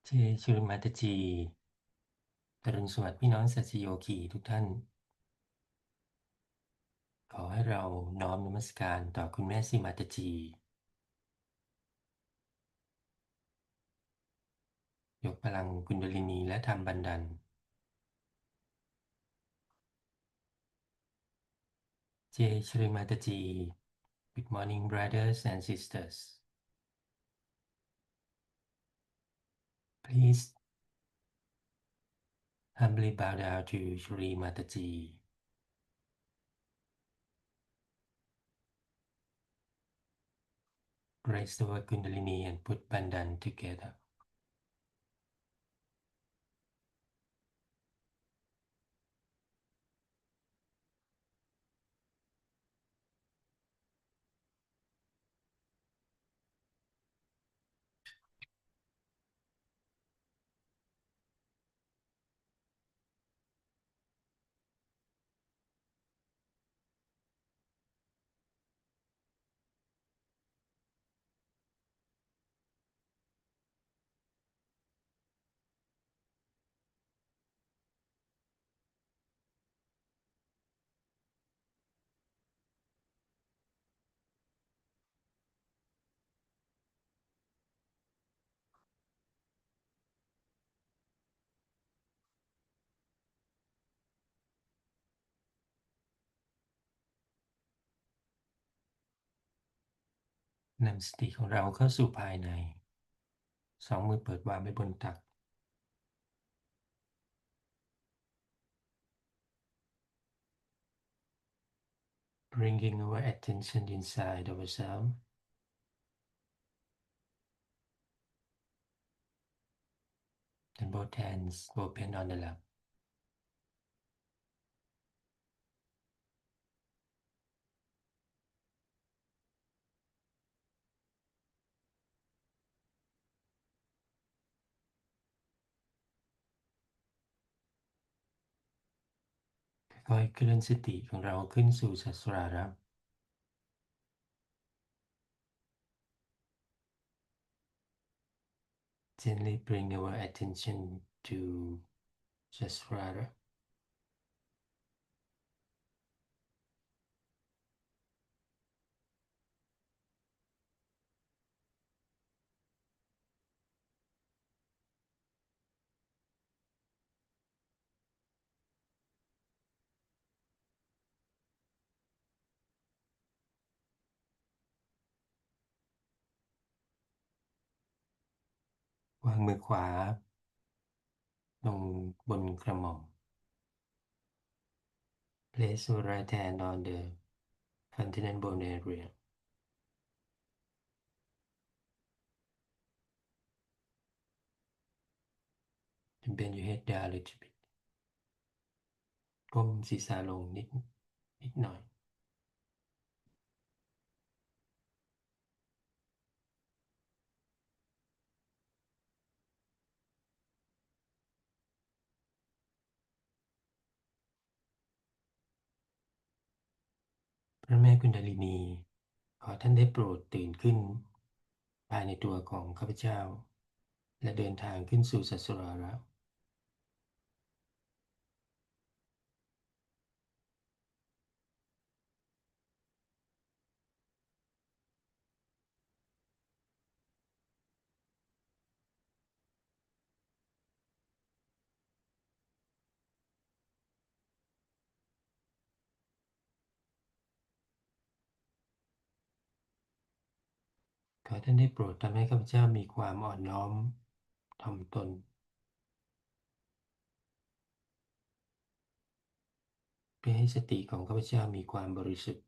เจชริมาตจีตรุณสวัสดิ์พี่น้องสัจโยคีทุกท่านขอให้เราน้อมนมัสการต่อคุณแม่สิมาตจียกพลังกุณดลินีและธรรมบันดาลเจชริมาตจี Good morning brothers and sisters please humbly bow down to Shri Mataji raise the word Kundalini and put Bandhan togetherนำสติของเราเข้าสู่ภายในสองมือเปิดวางไว้บนตัก bringing our attention inside ourselves and both hands open on the lap ค่อยๆเคลื่อนสติของเราขึ้นสู่สัสราระ Gently bring our attention to Sasrara. วางมือขวาลงบนกระหม่อม Place your right hand on the continent bone area and bend your head down a little bit ก้มศีรษะลงนิดหน่อยพระแม่กุณดาลินีขอท่านได้โปรดตื่นขึ้นภายในตัวของข้าพเจ้าและเดินทางขึ้นสู่สัสราระขอท่านได้โปรดทำให้ข้าพเจ้ามีความอ่อนน้อมถ่อมตนเพื่อให้สติของข้าพเจ้ามีความบริสุทธิ์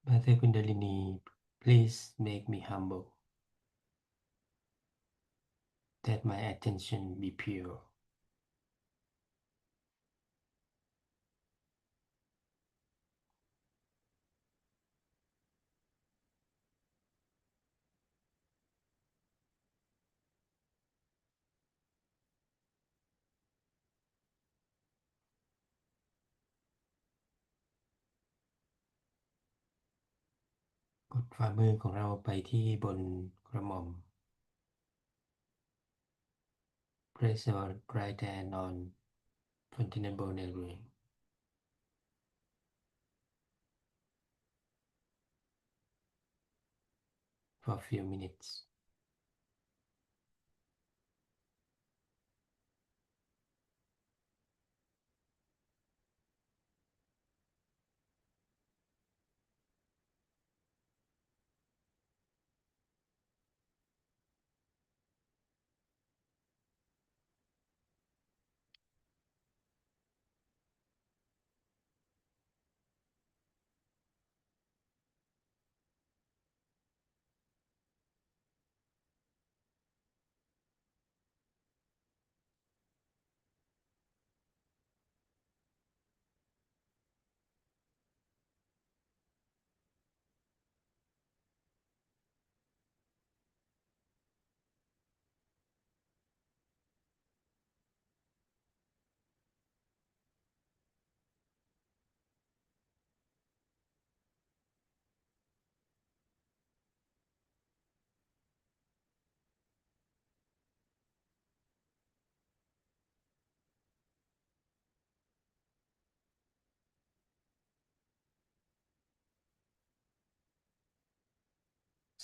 Mother Kundalini, please make me humble, that my attention be pure. ฝ่ามือของเราไปที่บนกระหม่อม Place your right hand on Fontainebleau Ring for a few minutes.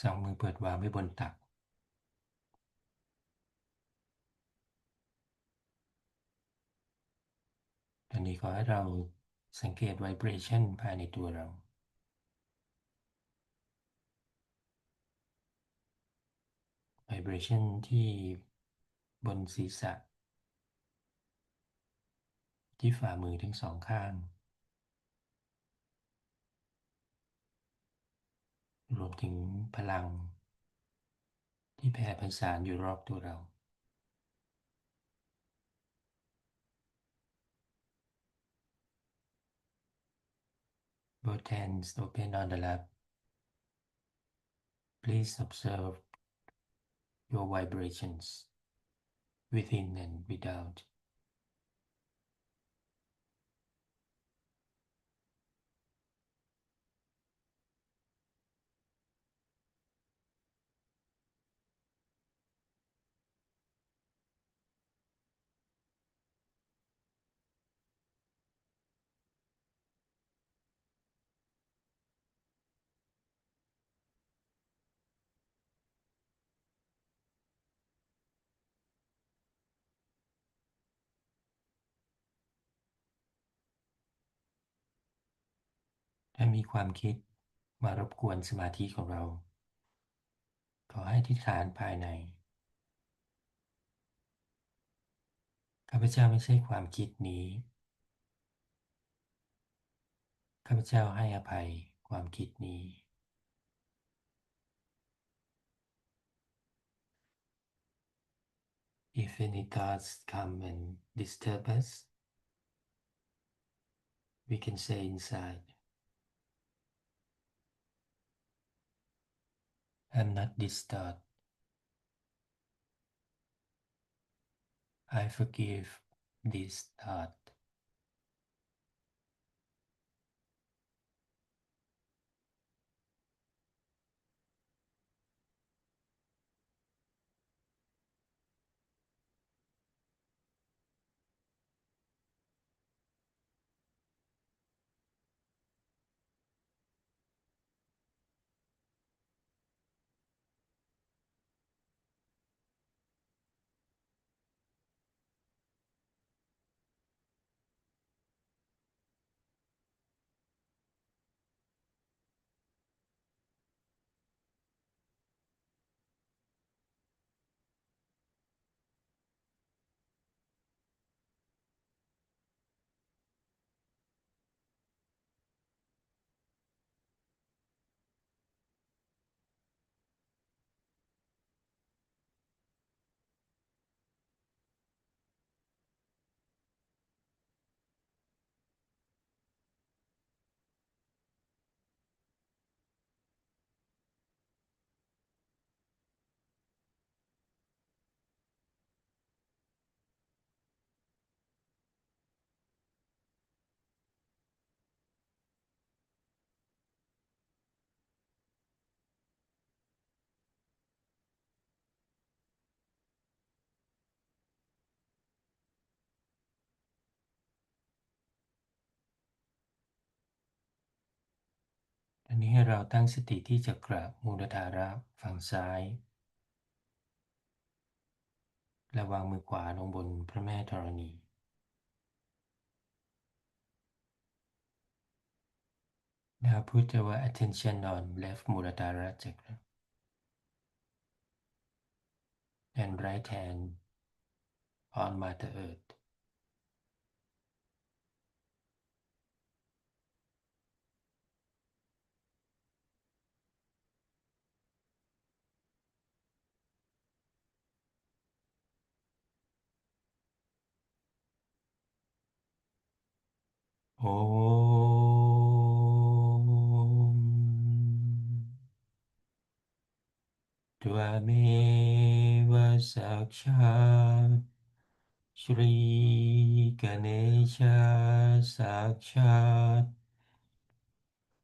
สองมือเปิดวางไว้บนตักตอนนี้ขอให้เราสังเกต vibration ภายในตัวเรา vibration ที่บนศีรษะที่ฝ่ามือทั้งสองข้างรวมถึงพลังที่แผ่ไพศาลอยู่รอบตัวเรา Both hands open on the lap. Please observe your vibrations within and without. ถ้ามีความคิดมารบกวนสมาธิของเราขอให้อธิษฐานภายในข้าพเจ้าไม่ใช่ความคิดนี้ข้าพเจ้าให้อภัยความคิดนี้ If any thoughts come and disturb us, we can say inside, I'm not this thought. I forgive this thought. นี้ให้เราตั้งสติที่จักระมูลธาระฝั่งซ้ายและวางมือขวาลงบนพระแม่ธรณี Now put our attention on left Muladhara chakra and right hand on Mother Earth. Om Tvameva Sakshat Shri Ganesha Sakshat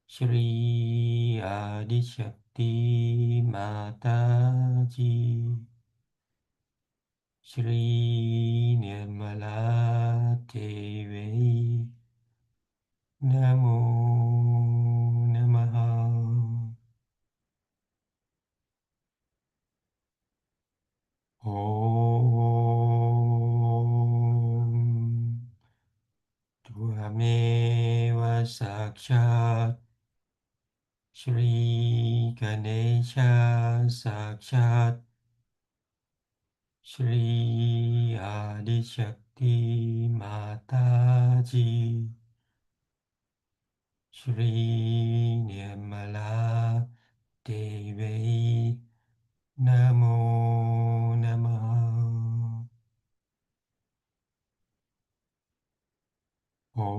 Shri Adishakti Mataji Shri Nirmala Devi Namo Namaha Om Tvameva Sakshat Shri Ganesha Sakshat Shri Adishakti Mataji Shri Nirmala Devi Namo Namaha Om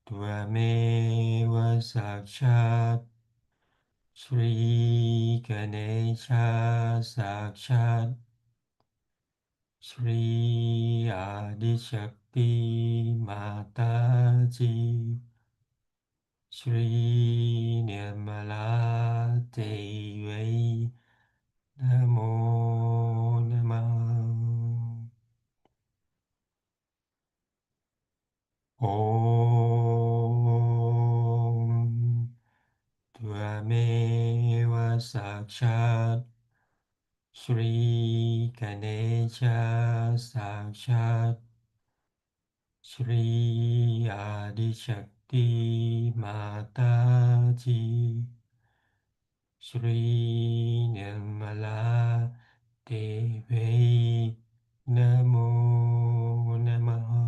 Tvameva Sakshat Shri Ganesha Sakshat Shri Adishakti Mataji Shri Nirmala Devi Namo Namaha Om Tvameva Sakshat Shri Ganesha Sakshat Shri Adishakti Mataji Shri Nirmala Devi Namo Namaha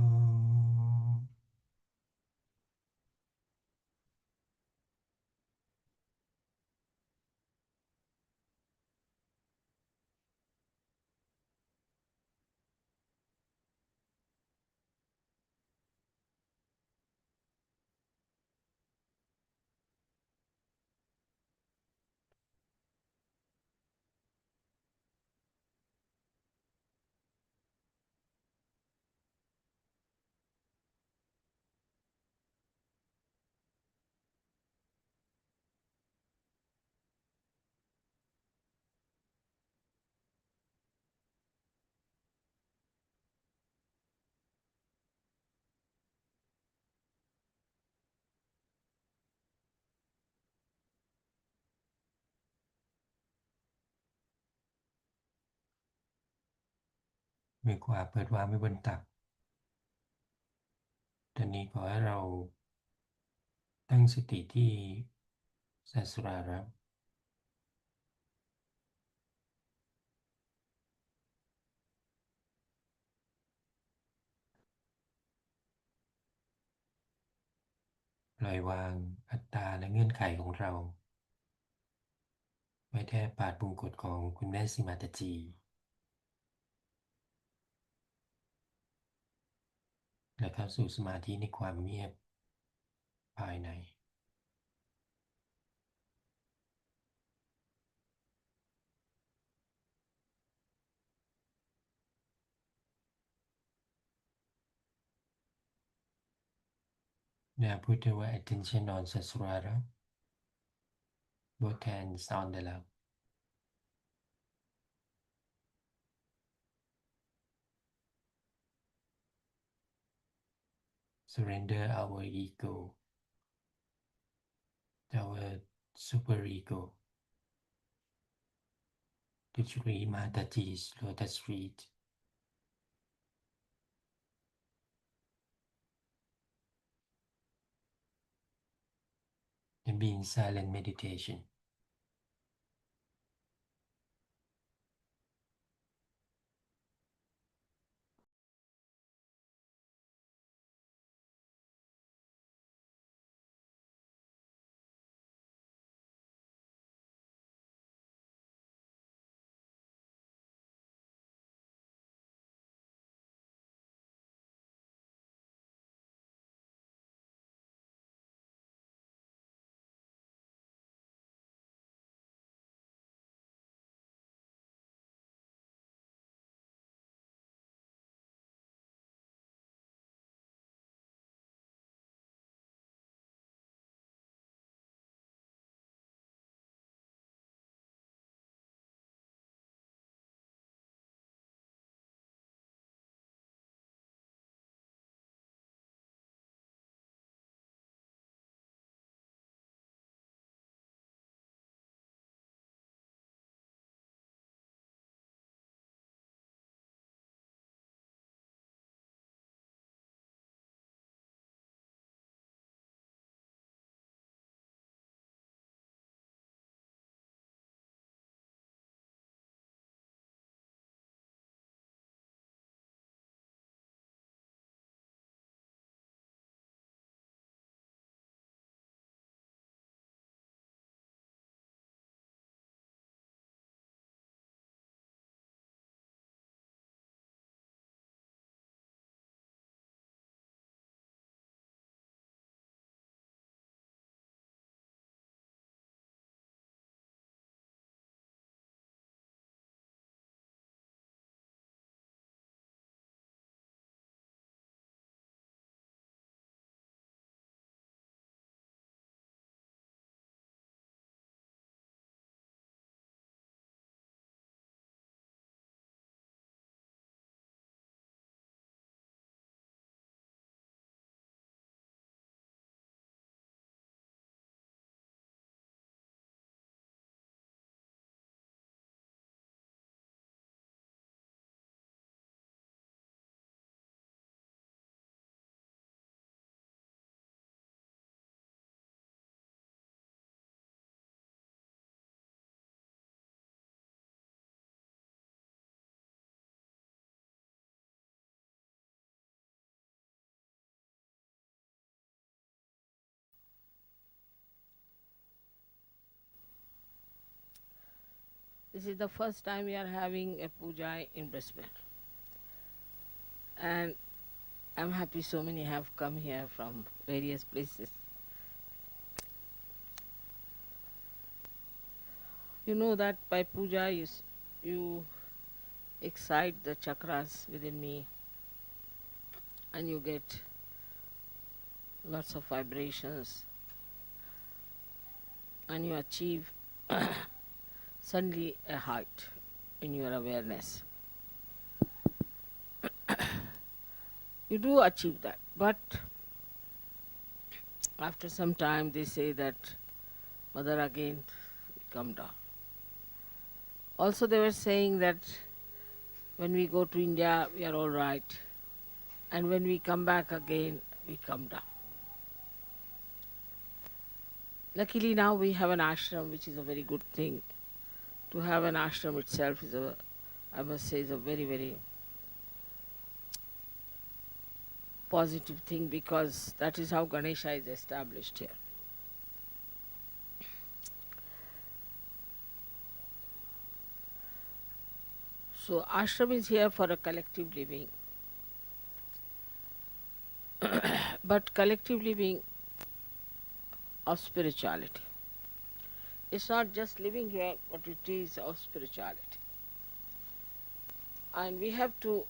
มือขวาเปิดวางไว้บนตักตอนนี้ขอให้เราตั้งสติที่สัสราระปล่อยวางอัตตาและเงื่อนไขของเราไว้แทบบาทบุงกฎของคุณแม่สิมาตจีและเข้าสู่สมาธิในความเงียบภายในNow put our attention on Sasrara, both hands on the lap. surrender our ego, our super ego, to Sri Mataji's lotus feet, and be in silent meditation. This is the first time we are having a puja in Brisbane. And I'm happy so many have come here from various places. You know that by puja you excite the chakras within me and you get lots of vibrations and you achieve suddenly a height in your awareness. You do achieve that, but after some time they say that mother again we come down. Also they were saying that when we go to India we are all right, and when we come back again we come down. Luckily now we have an ashram, which is a very good thing. To have an ashram itself is I must say, is a very, very positive thing, because that is how Ganesha is established here. So ashram is here for a collective living, but collective living of spirituality. It's not just living here, but it is of spirituality. And we have to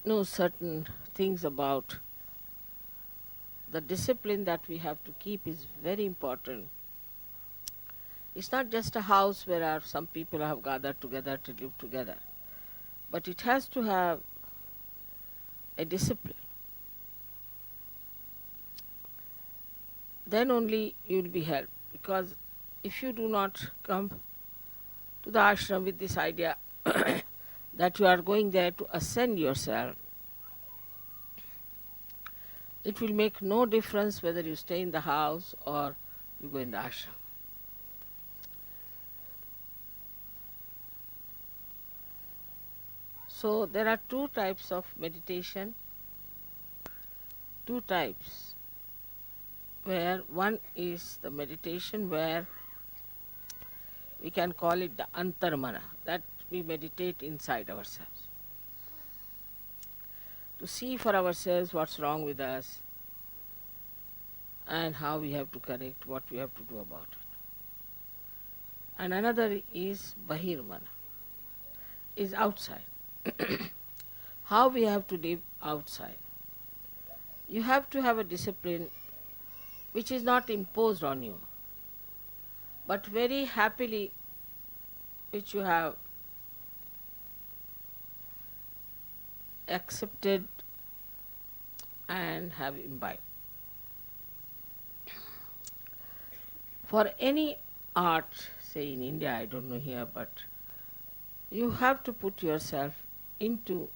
know certain things about the discipline that we have to keep is very important. It's not just a house where some people have gathered together to live together, but it has to have a discipline. then only you will be helped. Because if you do not come to the ashram with this idea that you are going there to ascend yourself, it will make no difference whether you stay in the house or you go in the ashram. So there are two types of meditation, two types, where one is the meditation where we can call it the antarmana, that we meditate inside ourselves, to see for ourselves what's wrong with us and how we have to correct, what we have to do about it. And another is bahirmana, is outside. How we have to live outside. You have to have a discipline which is not imposed on you, but very happily which you have accepted and have imbibed. For any art, say in India, I don't know here, but you have to put yourself into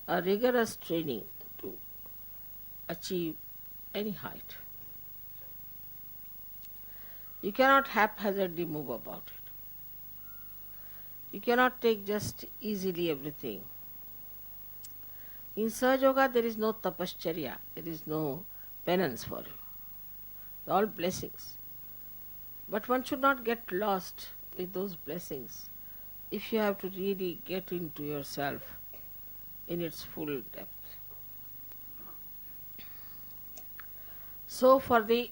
a rigorous training to achieve any height. You cannot haphazardly move about it. You cannot take just easily everything. In Sahaja there is no tapascharya, there is no penance for you. They're all blessings. But one should not get lost with those blessings if you have to really get into yourself in its full depth. So for the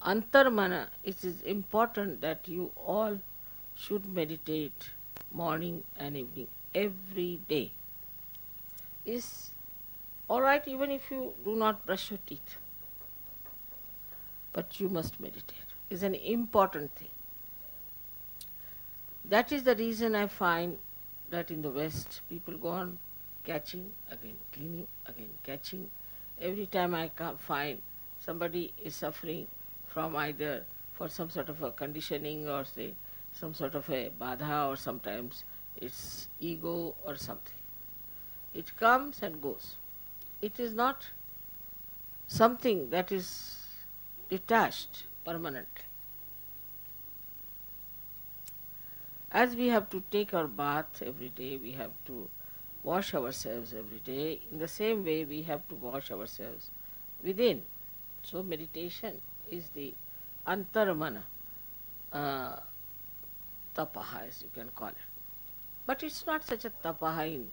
antarmana, it is important that you all should meditate morning and evening, every day. Is alright even if you do not brush your teeth, but you must meditate. It's an important thing. That is the reason I find that in the West people go on catching, again cleaning, again catching. Every time I find somebody is suffering from either for some sort of a conditioning or say some sort of a badha, or sometimes it's ego or something. It comes and goes. It is not something that is detached permanently. As we have to take our bath every day, we have to wash ourselves every day, in the same way we have to wash ourselves within. So meditation is the antarmana tapaha, as you can call it. But it's not such a tapaha.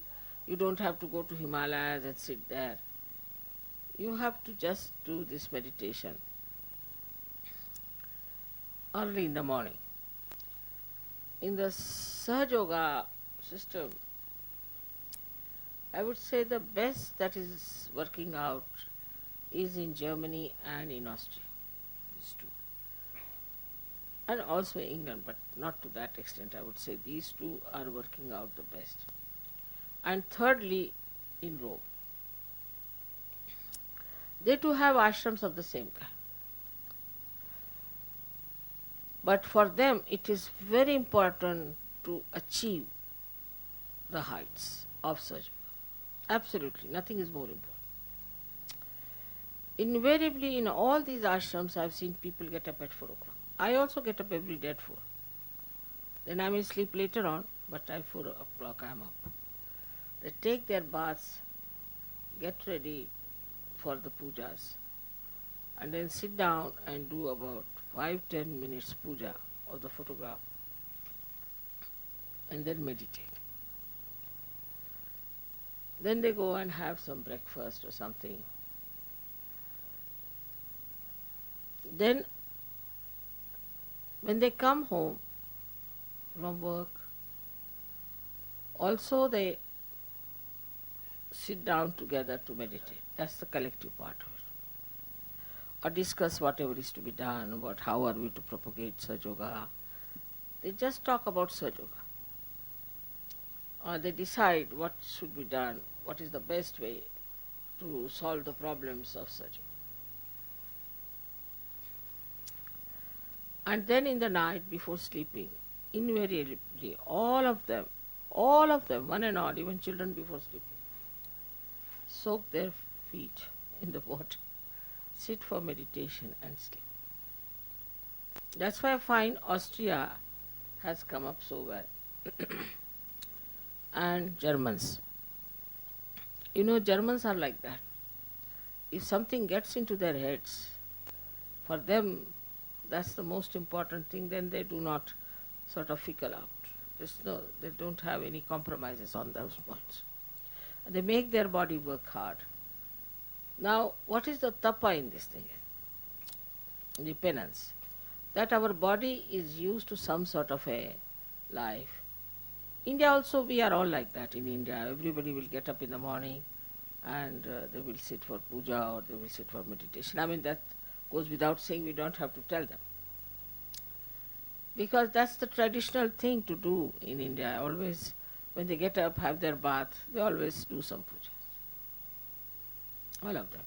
You don't have to go to Himalayas and sit there. You have to just do this meditation early in the morning. In the SahajaYoga system, I would say the best that is working out is in Germany and in Austria, these two. And also England, but not to that extent. I would say these two are working out the best. And thirdly, in Rome. They too have ashrams of the same kind. But for them it is very important to achieve the heights of Sahaja. Absolutely, nothing is more important. Invariably in all these ashrams I have seen people get up at 4 o'clock. I also get up every day at 4. Then I may sleep later on, but at 4 o'clock I am up. They take their baths, get ready for the pujas, and then sit down and do about 5-10 minutes puja of the photograph, and then meditate. Then they go and have some breakfast or something. Then when they come home from work, also they sit down together to meditate. That's the collective part of it. Or discuss whatever is to be done, how are we to propagate Sahaja. They just talk about Sahaja. Or they decide what should be done, what is the best way to solve the problems of Sahaja. And then in the night before sleeping, invariably, all of them, one and all, even children before sleeping, soak their feet in the water, sit for meditation and sleep. That's why I find Austria has come up so well. And Germans. You know, Germans are like that. If something gets into their heads, for them that's the most important thing, then they do not sort of fickle out. They don't have any compromises on those points. And they make their body work hard. Now, what is the tapa in this thing? The penance. That our body is used to some sort of a life. India also, we are all like that in India. Everybody will get up in the morning and they will sit for puja or they will sit for meditation. I mean, that goes without saying, we don't have to tell them. Because that's the traditional thing to do in India. Always, when they get up, have their bath, they always do some pujas. All of them.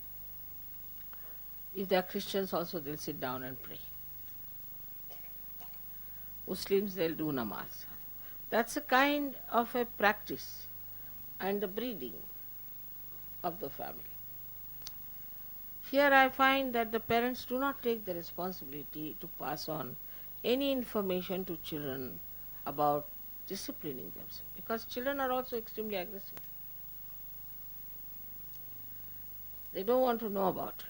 If they are Christians also, they'll sit down and pray. Muslims, they'll do namaz. That's a kind of a practice and the breeding of the family. Here I find that the parents do not take the responsibility to pass on any information to children about disciplining themselves, because children are also extremely aggressive. They don't want to know about it.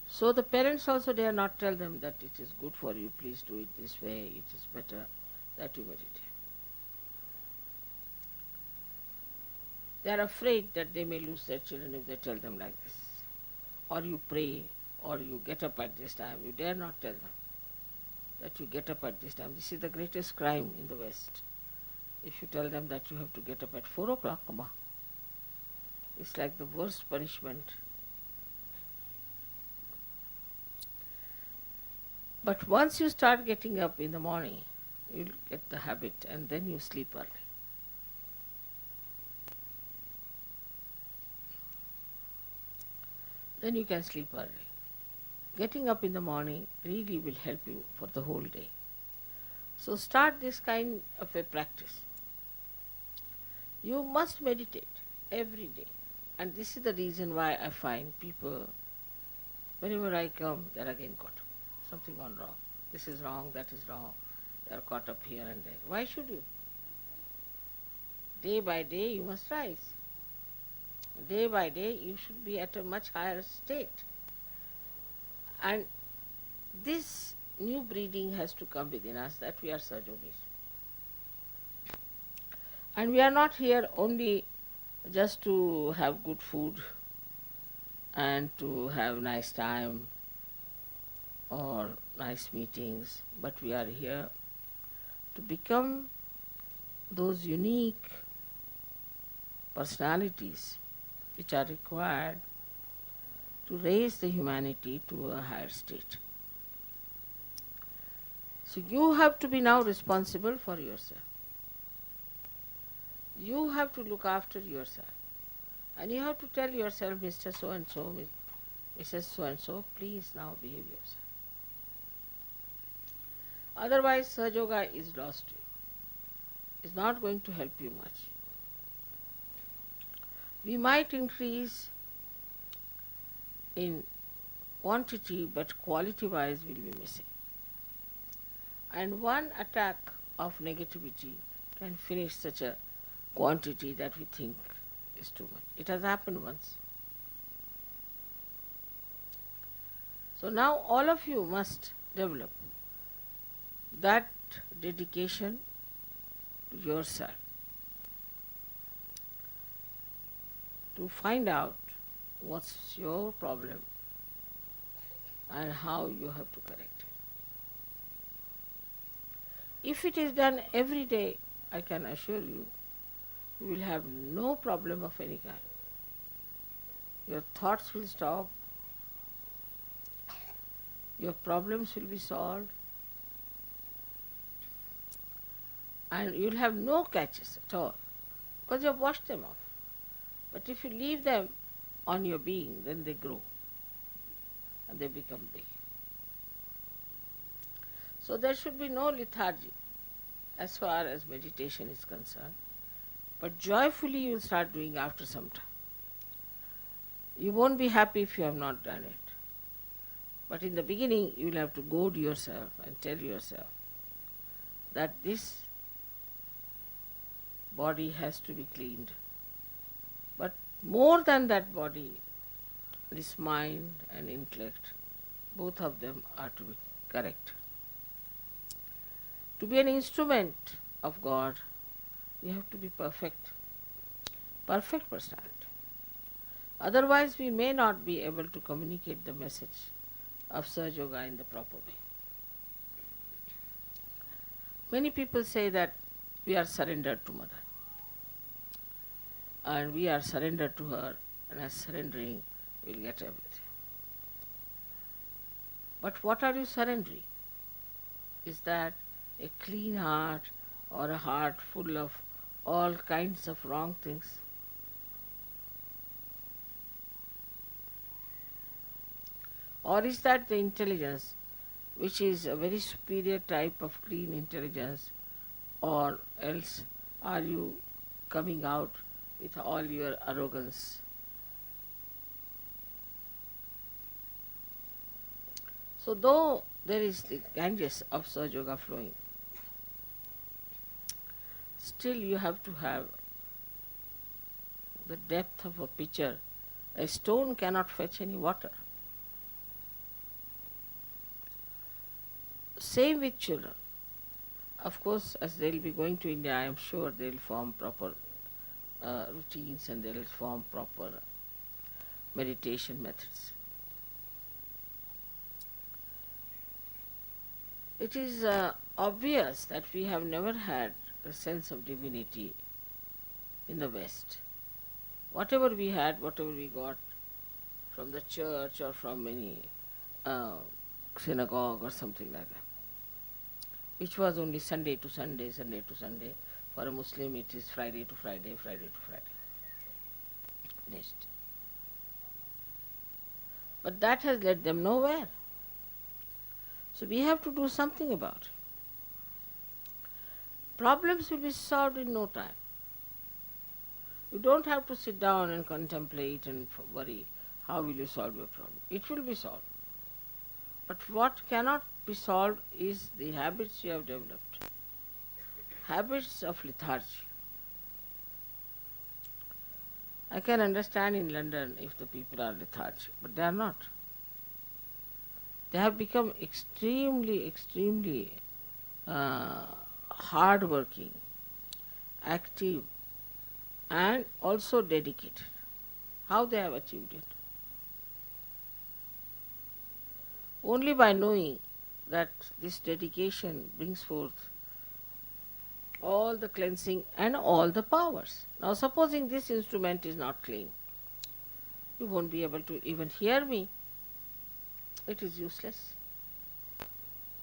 So the parents also dare not tell them that it is good for you, please do it this way, it is better that you meditate. They are afraid that they may lose their children if they tell them like this. Or you pray, or you get up at this time. You dare not tell them that you get up at this time. This is the greatest crime in the West. If you tell them that you have to get up at 4 o'clock, it's like the worst punishment. But once you start getting up in the morning, you'll get the habit and then you sleep early. Then you can sleep early. Getting up in the morning really will help you for the whole day. So start this kind of a practice. You must meditate every day. And this is the reason why I find people, whenever I come, they're again caught up. Something gone wrong. This is wrong, that is wrong. They're caught up here and there. Why should you? Day by day you must rise. Day by day you should be at a much higher state. And this new breeding has to come within us, that we are Sahajogis. And we are not here only just to have good food and to have nice time or nice meetings, but we are here to become those unique personalities which are required to raise the humanity to a higher state. So you have to be now responsible for yourself. You have to look after yourself. And you have to tell yourself, Mr. So-and-so, Mrs. So-and-so, please now behave yourself. Otherwise, Sahaja is lost to you. It's not going to help you much. We might increase in quantity, but quality-wise will be missing. And one attack of negativity can finish such a quantity that we think is too much. It has happened once. So now all of you must develop that dedication to yourself, to find out what's your problem and how you have to correct it. If it is done every day, I can assure you, you will have no problem of any kind. Your thoughts will stop, your problems will be solved, and you will have no catches at all, because you have washed them off. But if you leave them on your being, then they grow and they become big. So there should be no lethargy as far as meditation is concerned. But joyfully you will start doing after some time. You won't be happy if you have not done it. But in the beginning you will have to goad yourself and tell yourself that this body has to be cleaned. But more than that body, this mind and intellect, both of them are to be correct. To be an instrument of God, you have to be perfect personality. Otherwise, we may not be able to communicate the message of Sahaja in the proper way. Many people say that we are surrendered to Mother, and we are surrendered to her, and as surrendering, we'll get everything. But what are you surrendering? Is that a clean heart or a heart full of all kinds of wrong things? Or is that the intelligence which is a very superior type of clean intelligence, or else are you coming out with all your arrogance? So though there is the Ganges of Sahaja flowing, still you have to have the depth of a pitcher. A stone cannot fetch any water. Same with children. Of course, as they will be going to India, I am sure they will form proper routines and they will form proper meditation methods. It is obvious that we have never had a sense of divinity in the West. Whatever we had, whatever we got from the church or from any synagogue or something like that, which was only Sunday to Sunday, Sunday to Sunday. For a Muslim it is Friday to Friday, Friday to Friday. Next. But that has led them nowhere. So we have to do something about it. Problems will be solved in no time. You don't have to sit down and contemplate and worry how will you solve your problem. It will be solved. But what cannot be solved is the habits you have developed. Habits of lethargy. I can understand in London if the people are lethargic, but they are not. They have become extremely hard-working, active, and also dedicated. How they have achieved it? Only by knowing that this dedication brings forth all the cleansing and all the powers. Now supposing this instrument is not clean, you won't be able to even hear me. It is useless.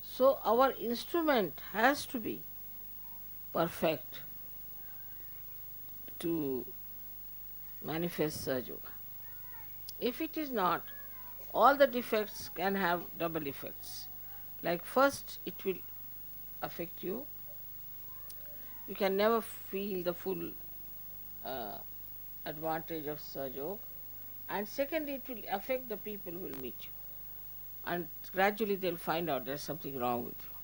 So our instrument has to be perfect to manifest Sahaja. If it is not, all the defects can have double effects. Like first, it will affect you. You can never feel the full advantage of Sahaja. And secondly, it will affect the people who will meet you. And gradually they will find out there is something wrong with you.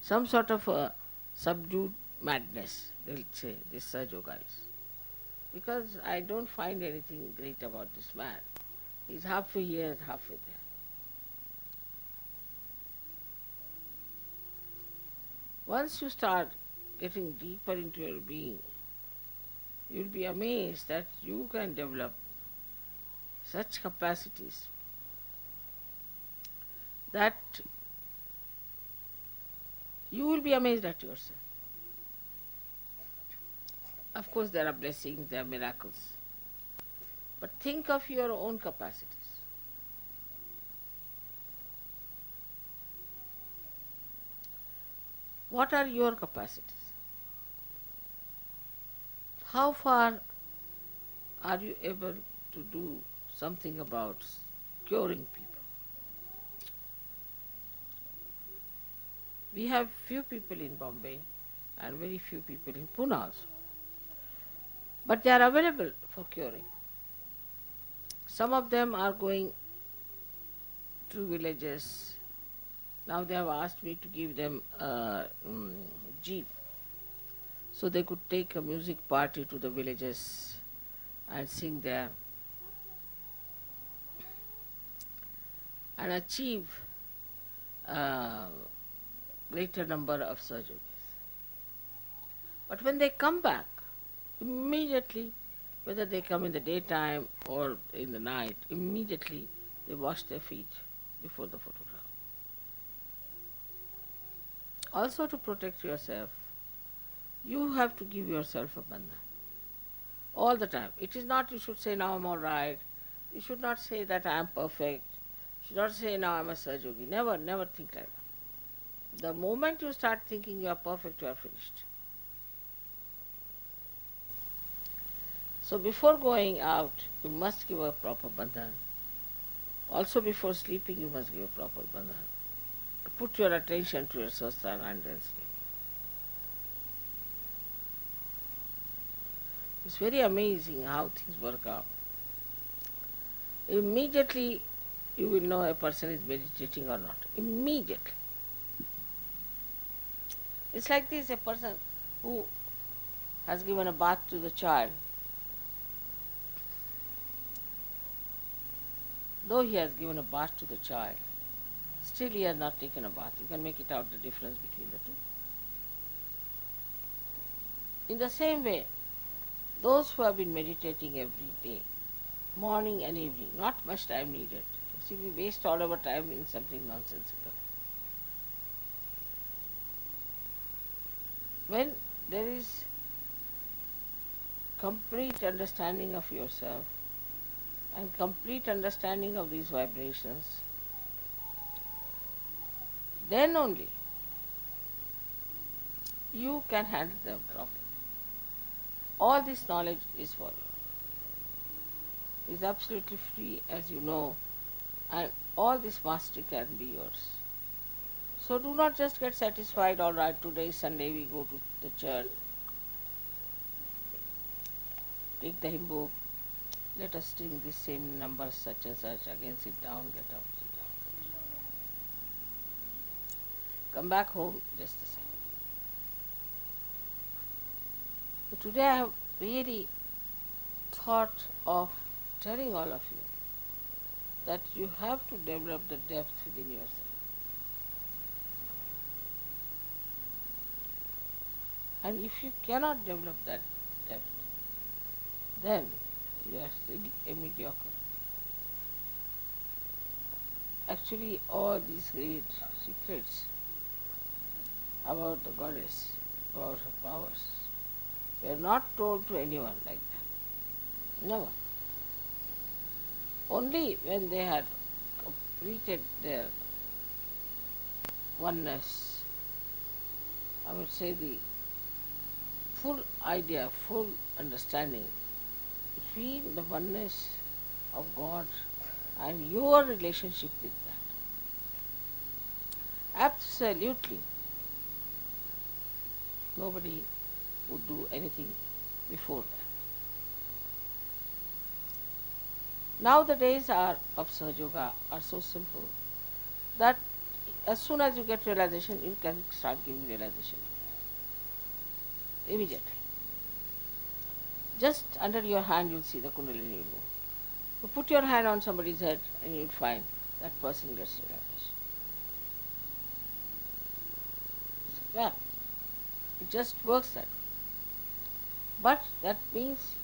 Some sort of a subdued madness, they will say, this Sahaja is. Because I don't find anything great about this man. He's halfway here, halfway there. Once you start getting deeper into your being, you'll be amazed that you can develop such capacities that you will be amazed at yourself. Of course, there are blessings, there are miracles. But think of your own capacities. What are your capacities? How far are you able to do something about curing people? We have few people in Bombay and very few people in Pune also. But they are available for curing. Some of them are going to villages. Now they have asked me to give them a jeep so they could take a music party to the villages and sing there and achieve a greater number of surgeries. But when they come back, immediately, whether they come in the daytime or in the night, immediately they wash their feet before the photograph. Also, to protect yourself, you have to give yourself a bandhan all the time. It is not you should say now I'm all right. You should not say that I am perfect. You should not say now I'm a Sahajayogi. Never, never think like that. The moment you start thinking you are perfect, you are finished. So before going out, you must give a proper bandhan. Also before sleeping, you must give a proper bandhan. Put your attention to your sasana and then sleep. It's very amazing how things work out. Immediately you will know a person is meditating or not. Immediately. It's like this, a person who has given a bath to the child. Though he has given a bath to the child, still he has not taken a bath. You can make it out the difference between the two. In the same way, those who have been meditating every day, morning and evening, not much time needed. See, we waste all our time in something nonsensical. When there is complete understanding of yourself and complete understanding of these vibrations, then only you can handle them properly. All this knowledge is for you. It's absolutely free, as you know, and all this mastery can be yours. So do not just get satisfied, all right, today is Sunday, we go to the church, take the hymn book, let us sing this same number such and such, again sit down, get up, sit down. Come back home, just the same. So today I have really thought of telling all of you that you have to develop the depth within yourself. And if you cannot develop that depth, then you are still a mediocre. Actually, all these great secrets about the goddess, about her powers, were not told to anyone like that. Never. Only when they had completed their oneness, I would say the full idea, full understanding between the oneness of God and your relationship with that. Absolutely nobody would do anything before that. Now the days of Sahajayoga are so simple that as soon as you get realization, you can start giving realization immediately. Just under your hand you will see the Kundalini will move. You put your hand on somebody's head and you will find that person gets realization. Well, it just works that way. But that means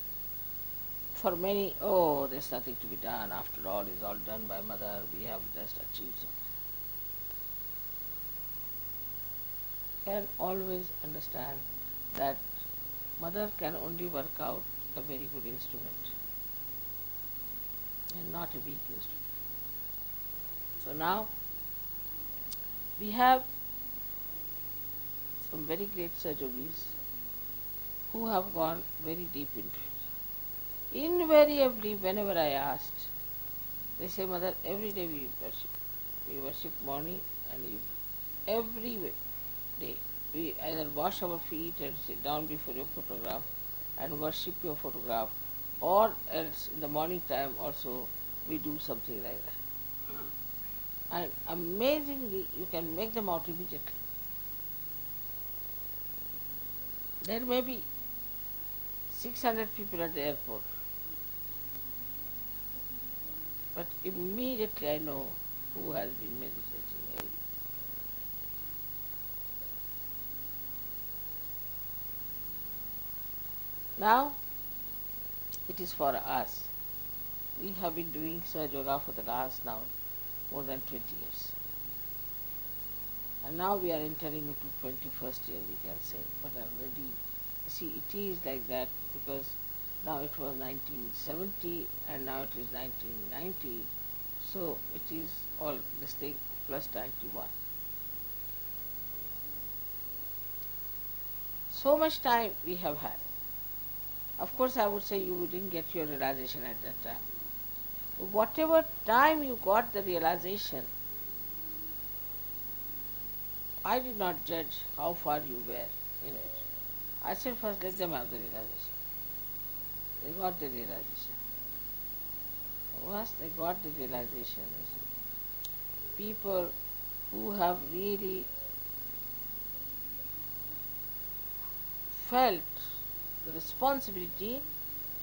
for many, oh, there's nothing to be done. After all, it's all done by Mother. We have just achieved something. Can always understand that Mother can only work out a very good instrument and not a weak instrument. So now we have some very great Sahajogis who have gone very deep into it. Invariably, whenever I asked, they say, Mother, every day we worship. We worship morning and evening. Every way. day. We either wash our feet and sit down before your photograph and worship your photograph, or else in the morning time also we do something like that. And amazingly, you can make them out immediately. There may be 600 people at the airport, but immediately I know who has been meditating. Now, it is for us. We have been doing SahajaYoga for the last now more than 20 years. And now we are entering into 21st year, we can say. But already, see, it is like that because now it was 1970 and now it is 1990. So it is all this thing plus 91. So much time we have had. Of course, I would say you didn't get your realization at that time. But whatever time you got the realization, I did not judge how far you were in it. I said first let them have the realization. They got the realization. Once they got the realization, you see, people who have really felt the responsibility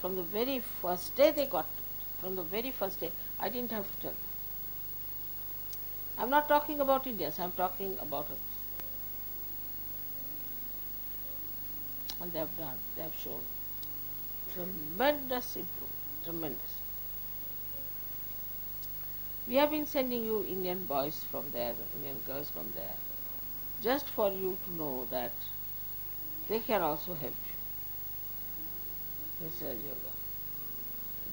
from the very first day they got it. From the very first day, I didn't have to tell them. I'm not talking about Indians, I'm talking about others. And they have done, they have shown tremendous improvement, tremendous. We have been sending you Indian boys from there, Indian girls from there, just for you to know that they can also help you in SahajaYoga.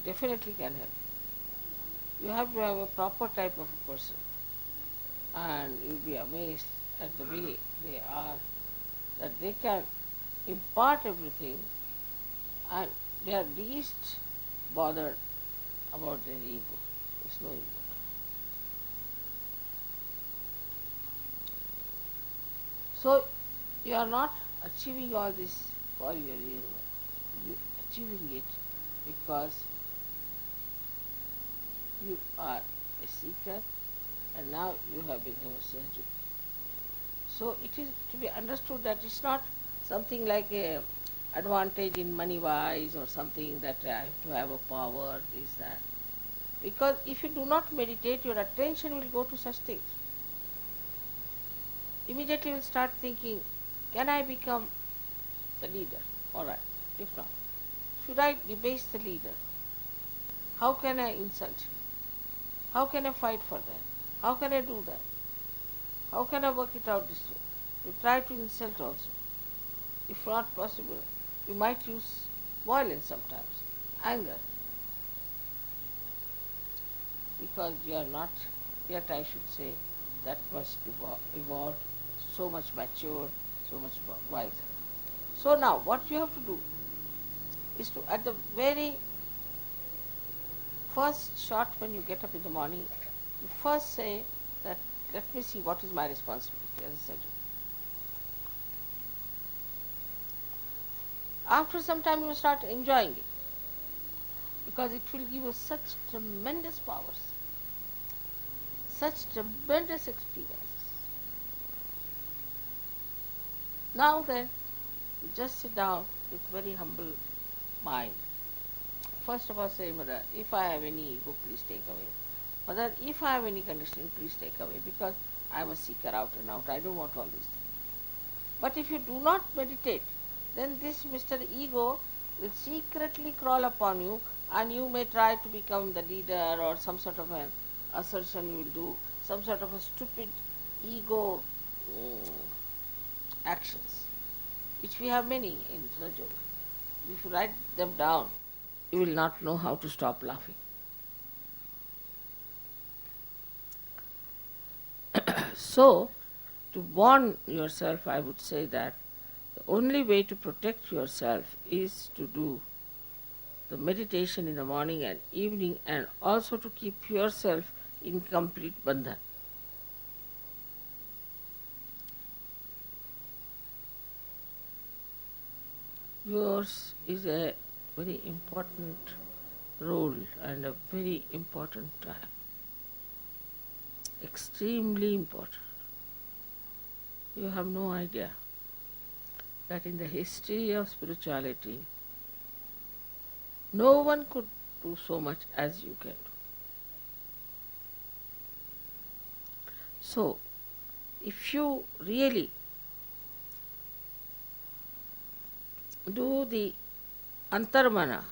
Definitely can help you. You have to have a proper type of a person, and you'll be amazed at the way they are, that they can impart everything and they are least bothered about their ego. There's no ego. So you are not achieving all this for your ego. You are achieving it because you are a seeker and now you have become a surgeon. So it is to be understood that it's not something like a advantage in money wise or something that I have to have a power, this, that. Because if you do not meditate, your attention will go to such things. Immediately you will start thinking, can I become the leader? Alright, if not, should I debase the leader? How can I insult him? How can I fight for that? How can I do that? How can I work it out this way? You try to insult also. If not possible, you might use violence sometimes, anger. Because you are not yet, I should say, that much evolved, so much mature, so much wiser. So now, what you have to do is to, at the very first shot when you get up in the morning, you first say that, let me see what is my responsibility as a surgeon. After some time you start enjoying it, because it will give you such tremendous powers, such tremendous experiences. Now then, you just sit down with very humble mind. First of all say, Mother, if I have any ego, please take away. Mother, if I have any conditioning, please take away, because I am a seeker out and out. I don't want all these things. But if you do not meditate, then this Mr. Ego will secretly crawl upon you and you may try to become the leader or some sort of an assertion you will do, some sort of a stupid ego actions, which we have many in SahajaYoga. If you write them down, you will not know how to stop laughing. So, to warn yourself, I would say that the only way to protect yourself is to do the meditation in the morning and evening, and also to keep yourself in complete bandhan. yours is a very important role and a very important time. Extremely important. You have no idea that in the history of spirituality, no one could do so much as you can do. So, if you really do the antarmana,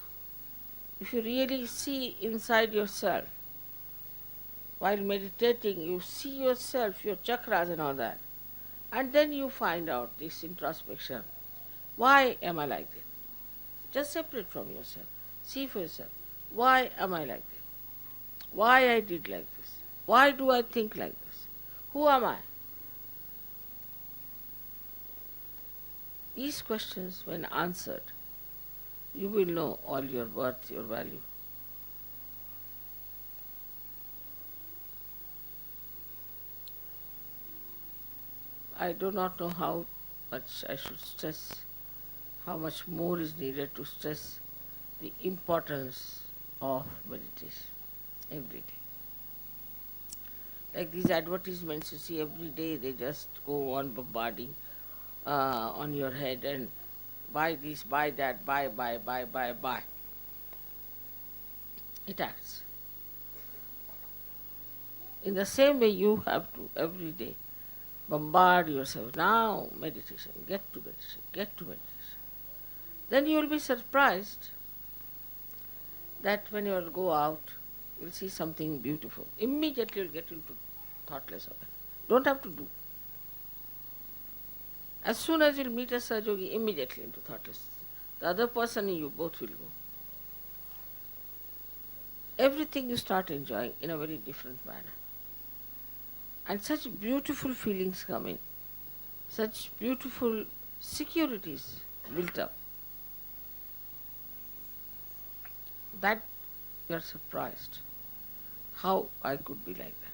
if you really see inside yourself, while meditating, you see yourself, your chakras and all that, and then you find out this introspection. Why am I like this? Just separate from yourself. See for yourself. Why am I like this? Why I did like this? Why do I think like this? Who am I? These questions, when answered, you will know all your worth, your value. I do not know how much I should stress, how much more is needed to stress the importance of meditation every day. Like these advertisements you see every day, they just go on bombarding on your head and buy this, buy that, buy. It acts. In the same way, you have to every day bombard yourself. Now, meditation, get to meditation, get to meditation. Then you will be surprised that when you go out, you'll see something beautiful. Immediately you'll get into thoughtless awareness. Don't have to do. As soon as you'll meet a Sahaja-yogi, immediately into thoughtless. The other person and you both will go. Everything you start enjoying in a very different manner. And such beautiful feelings come in. Such beautiful securities built up. That you are surprised how I could be like that.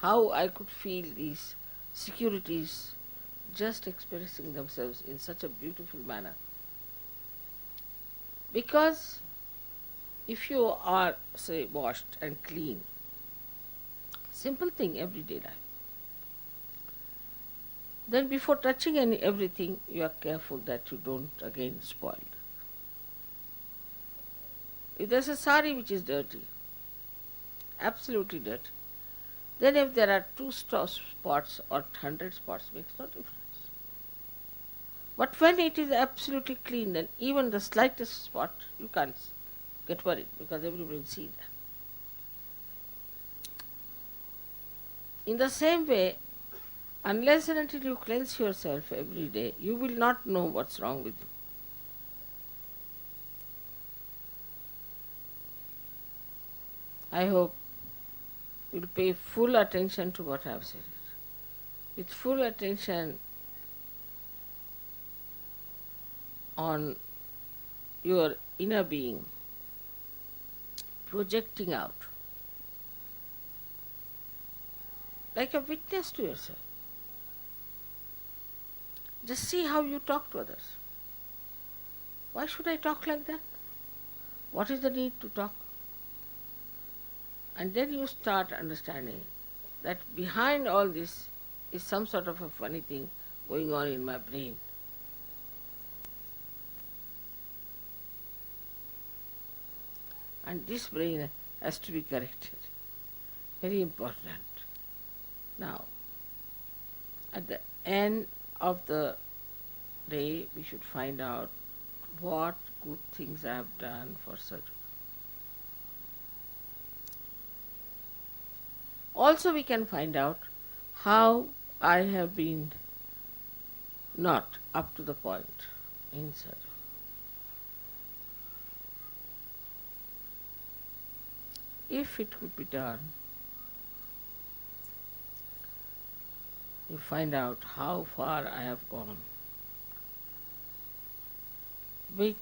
How I could feel these securities just expressing themselves in such a beautiful manner. Because if you are, say, washed and clean, simple thing, everyday life, then before touching everything, you are careful that you don't again spoil it. If there's a sari which is dirty, absolutely dirty, then if there are 2 spots or 100 spots, makes no difference. But when it is absolutely clean, then even the slightest spot, you can't get worried because everybody will see that. In the same way, unless and until you cleanse yourself every day, you will not know what's wrong with you. I hope you'll pay full attention to what I have said. With full attention on your inner being, projecting out, like a witness to yourself. Just see how you talk to others. Why should I talk like that? What is the need to talk? And then you start understanding that behind all this is some sort of a funny thing going on in my brain. And this brain has to be corrected. Very important. Now, at the end of the day, we should find out what good things I have done for Sahaja. Also, we can find out how I have been not up to the point in Sahaja. If it could be done, you find out how far I have gone with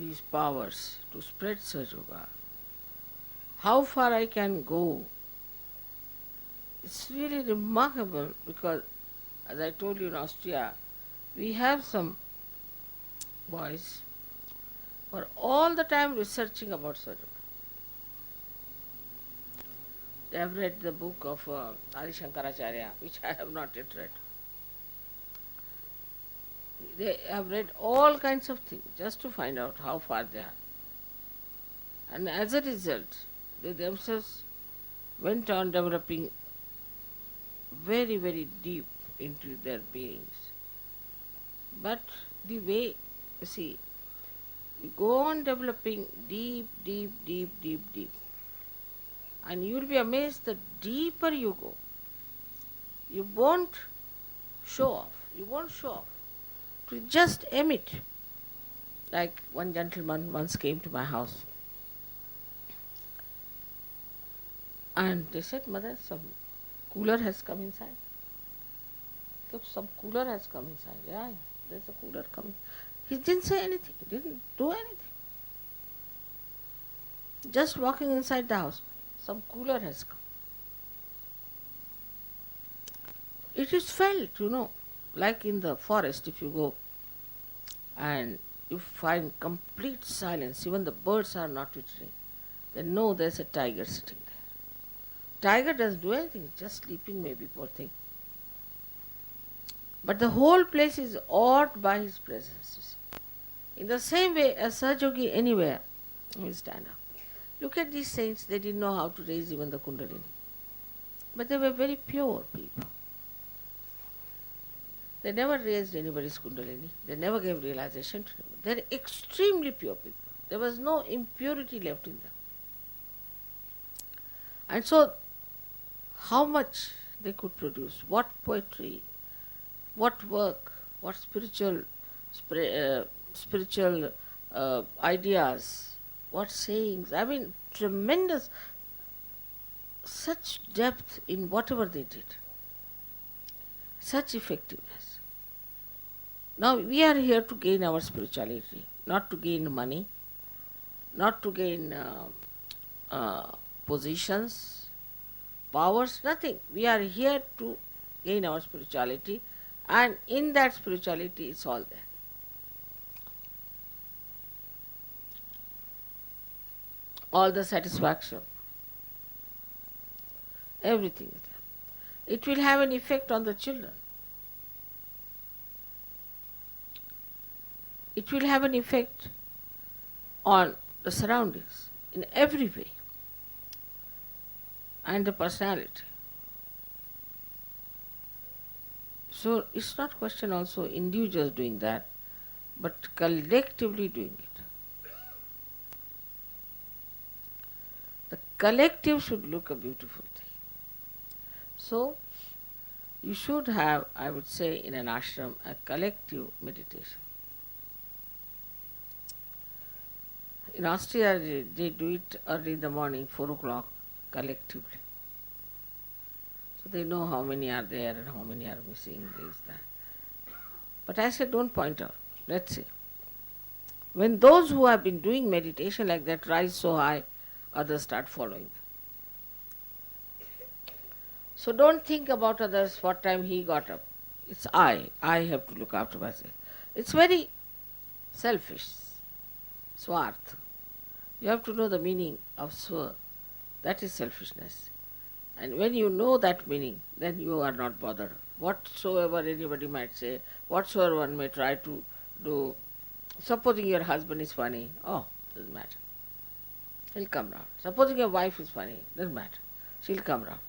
these powers to spread Sahaja-yoga, how far I can go. It's really remarkable because, as I told you in Austria, we have some boys were all the time researching about Sahaja. They have read the book of Adi Shankaracharya, which I have not yet read. They have read all kinds of things just to find out how far they are. And as a result, they themselves went on developing very, very deep into their beings. But the way, you see, you go on developing deep, and you will be amazed the deeper you go, you won't show off. You won't show off. To just emit. Like one gentleman once came to my house and they said, Mother, some cooler has come inside. Look, some cooler has come inside. Yeah, there's a cooler coming. He didn't say anything. He didn't do anything. Just walking inside the house, some cooler has come. It is felt, like in the forest if you go and you find complete silence, even the birds are not twittering, then know there's a tiger sitting there. Tiger doesn't do anything, just sleeping maybe, poor thing. But the whole place is awed by his presence, you see. In the same way, a Sahaja anywhere will stand up. Look at these saints, they didn't know how to raise even the Kundalini. But they were very pure people. They never raised anybody's Kundalini. They never gave realization to them. They're extremely pure people. There was no impurity left in them. And so, how much they could produce, what poetry, what work, what spiritual ideas, what sayings. I mean, tremendous, such depth in whatever they did, such effectiveness. Now we are here to gain our spirituality, not to gain money, not to gain positions, powers, nothing. We are here to gain our spirituality, and in that spirituality it's all there. All the satisfaction, everything is there. It will have an effect on the children. It will have an effect on the surroundings in every way, and the personality. So it's not question also individuals doing that, but collectively doing it. The collective should look a beautiful thing. So you should have, I would say, in an ashram, a collective meditation. In Austria, they do it early in the morning, 4 o'clock, collectively. So they know how many are there and how many are missing, this, that. But I said, don't point out. Let's see. When those who have been doing meditation like that rise so high, others start following them. So don't think about others, what time he got up. It's I have to look after myself. It's very selfish, swarth. You have to know the meaning of swa. That is selfishness. And when you know that meaning, then you are not bothered. Whatsoever anybody might say, whatsoever one may try to do, supposing your husband is funny, doesn't matter. He'll come round. Supposing your wife is funny, doesn't matter. She'll come round.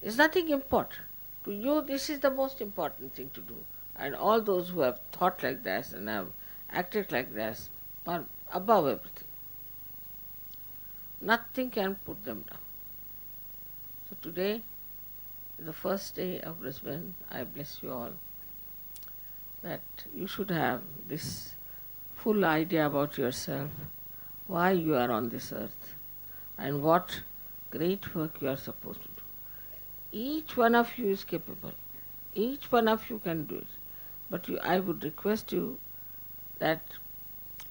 It's nothing important. To you, this is the most important thing to do. And all those who have thought like this and have acted like this are above everything. Nothing can put them down. So today, the first day of Brisbane, I bless you all that you should have this full idea about yourself, why you are on this earth, and what great work you are supposed to do. Each one of you is capable. Each one of you can do it. But I would request you that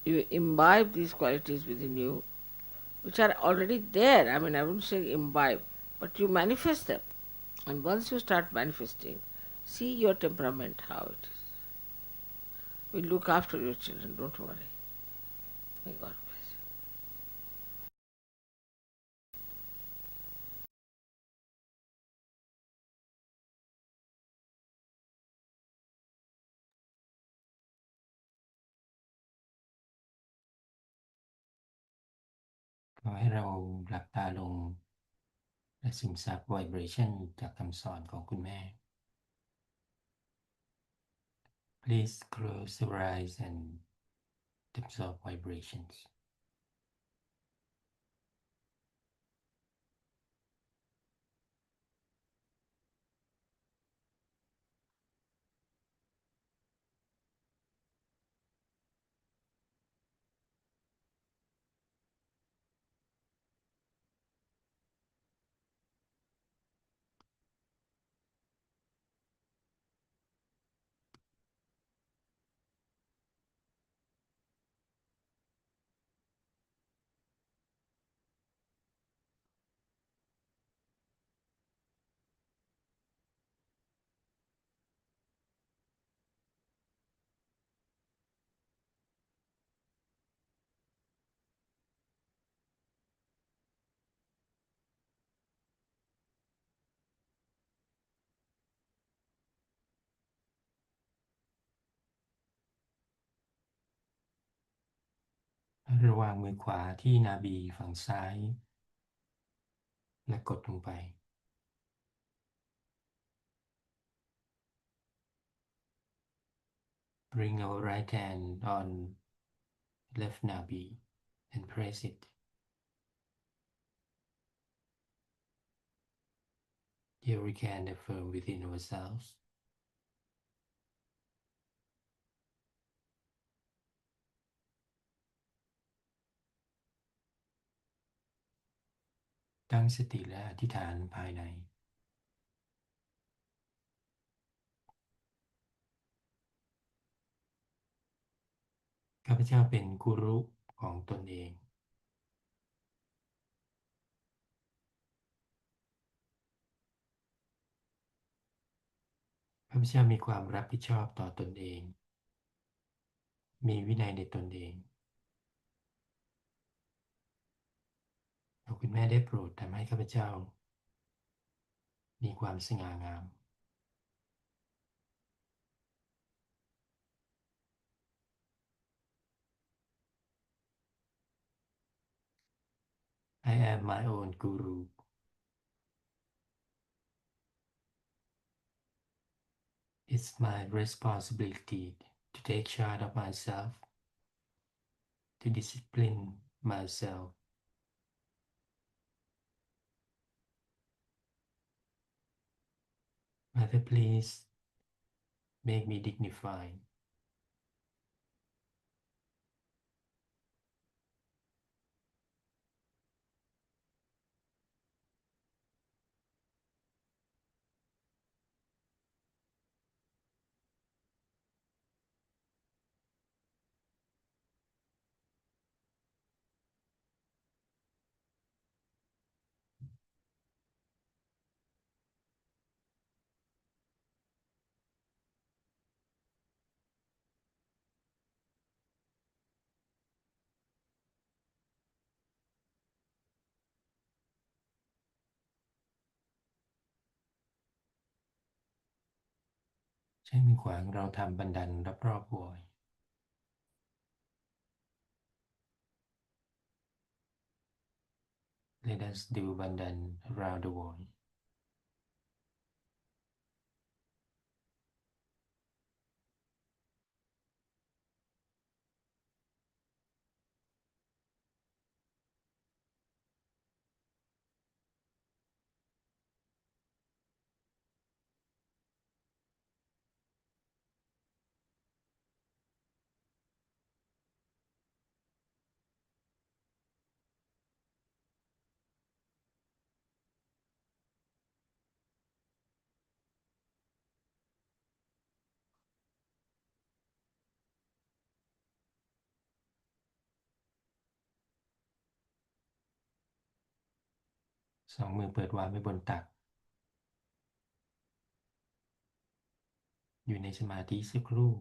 you imbibe these qualities within you, which are already there. I mean, I wouldn't say imbibe, but you manifest them. And once you start manifesting, see your temperament, how it is. We'll look after your children, don't worry. May God bless you. ขอให้เราหลับตาลงและซึมซับ vibration จากคำสอนของคุณแม่ Please close your eyes and absorb vibrations. ระวางมือขวาที่นาบีฝั่งซ้ายและกดลงไป Bring our right hand on left nabi and press it. Here we can affirm within ourselves. "ตั้งสติและอธิษฐานภายในข้าพเจ้าเป็นกุรุของตนเองข้าพเจ้ามีความรับผิดชอบต่อตนเองมีวินัยในตนเองขอคุณแม่ได้โปรดทำให้ข้าพเจ้ามีความสง่างาม I am my own guru. It's my responsibility to take charge of myself, to discipline myself. Mother, please make me dignified.ใช้มือขวาของเราทำบันดันรอบๆหัว Let us do bandan around the world. สองมือเปิดวางไว้บนตักอยู่ในสมาธิสักครู่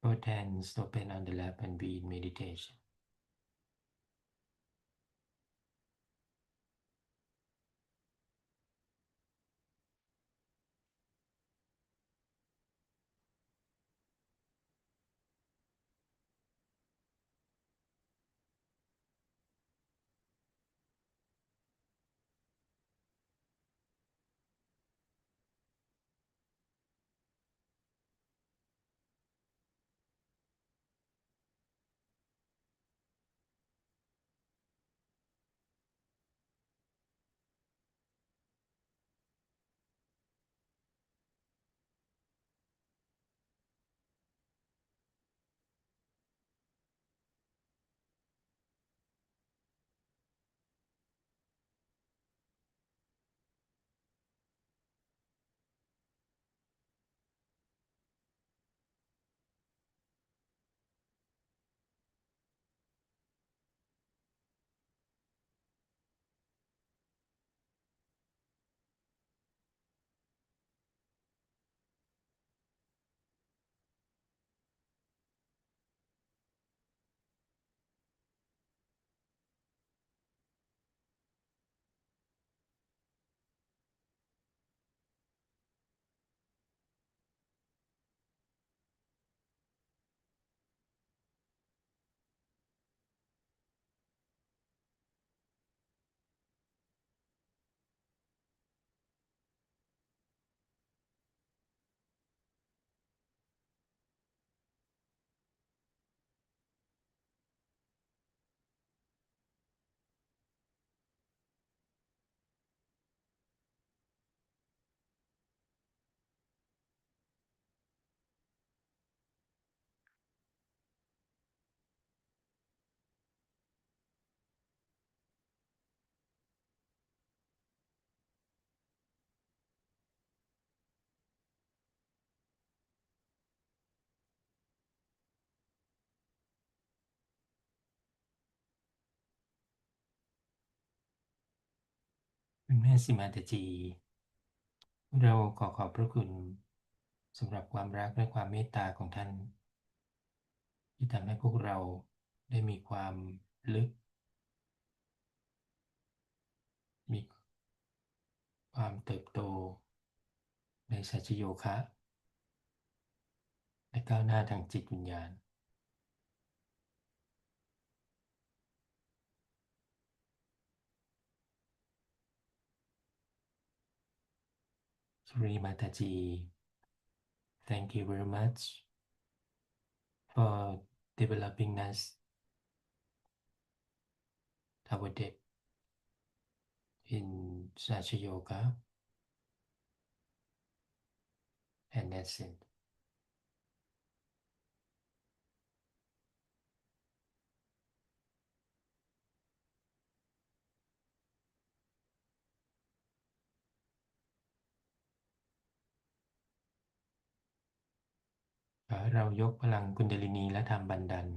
Both hands open on the lap and be in meditation.คุณแม่สิมาตจีเราขอบพระคุณสำหรับความรักและความเมตตาของท่านที่ทำให้พวกเราได้มีความลึกมีความเติบโตในสัจโยคะและก้าวหน้าทางจิตวิญญาณสุรีมาตจี Thank you very much for developing us our depth in SahajaYoga and essence. ขอให้เรายกพลังกุนเดลินีและธรรมบันดัน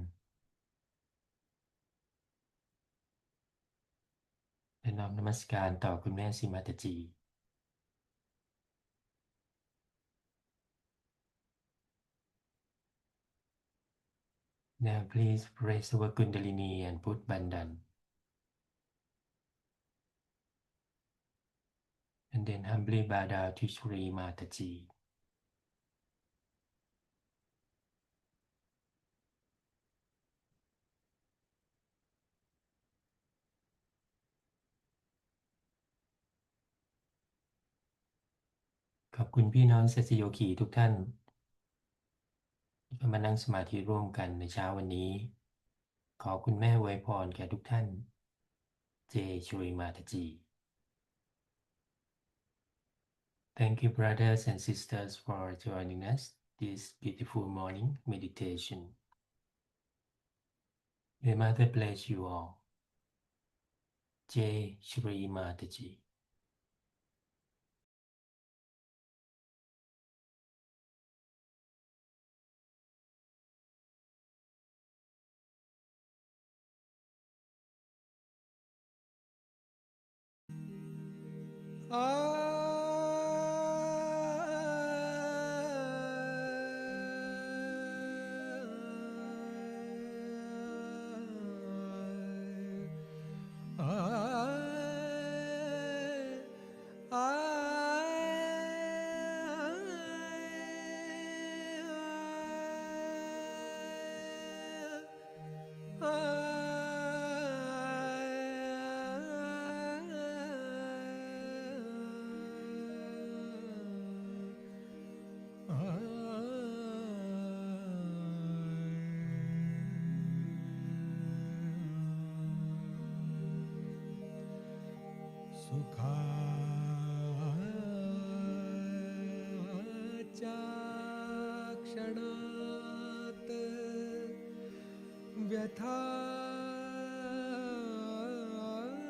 และน้อมนมัสการต่อคุณแม่สิมาตจี Now please raise our Kundalini and put Bandhan, and then humbly bow down to Sri Mataji. ขอบคุณพี่น้องสัจโยคีทุกท่านที่มานั่งสมาธิร่วมกันในเช้าวันนี้ขอคุณแม่อวยพรแก่ทุกท่านเจชุริมาตจี Thank you brothers and sisters for joining us this beautiful morning meditation. May Mother bless you all. Jai Shri Mataji. सुखाच्या क्षणात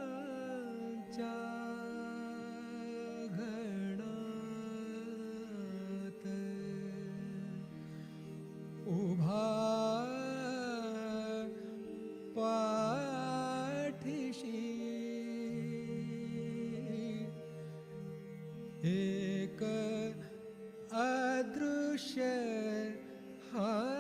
व्यथाच्या घणात उभा पाठीशी एक अदृश्य हात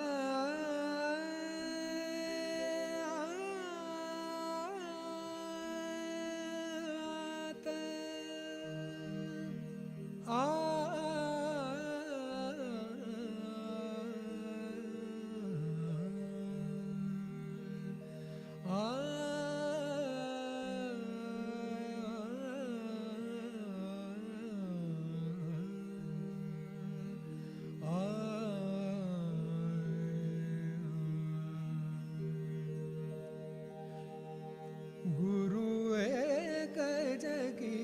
गुरु एक जगी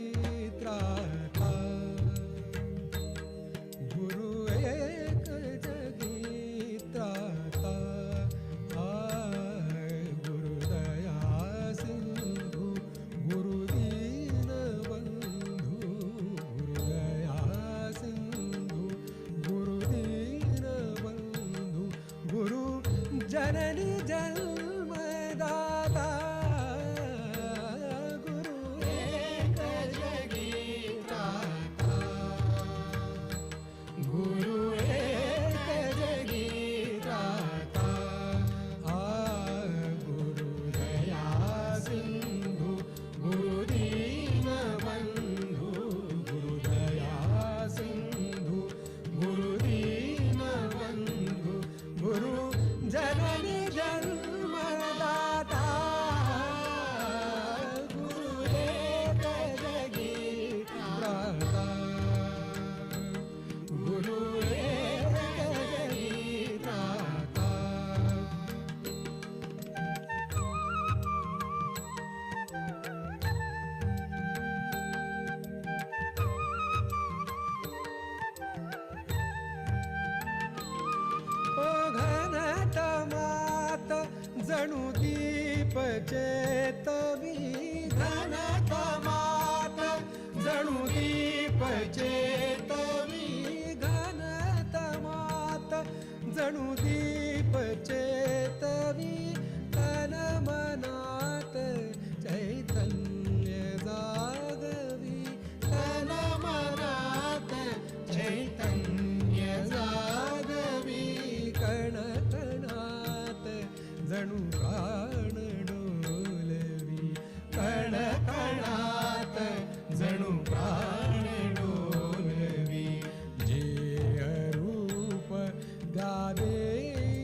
त्राता गुरु एक जगी त्राता गुरु दया सिंधु गुरु दीन बंधु गुरु दया सिंधु गुरु दीन बंधु गुरु जननी जन्मदाता जणू दीप चेतवी घनतमात जणू दीप चेतवी घनतमात जणू दीप चेतवी तन मनात चैतन्य जागवी तन मनात चैतन्य जागवी कण जणू प्राण डोलवी कण कणात जणू प्राण डोलवी जे रूप गादे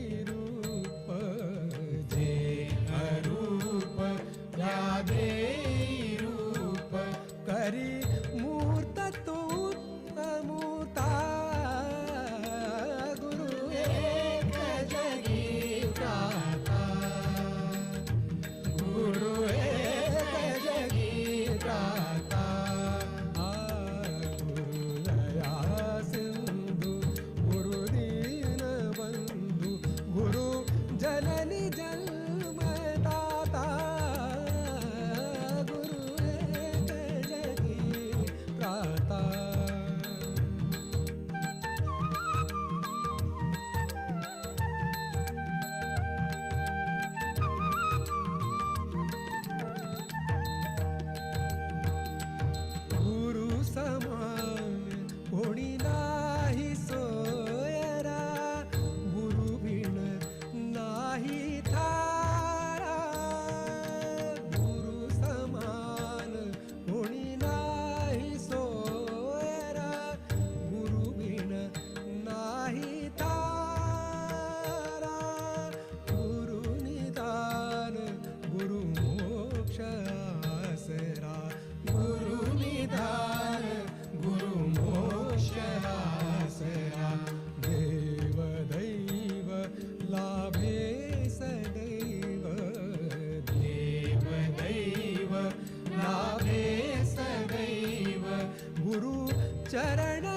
चरण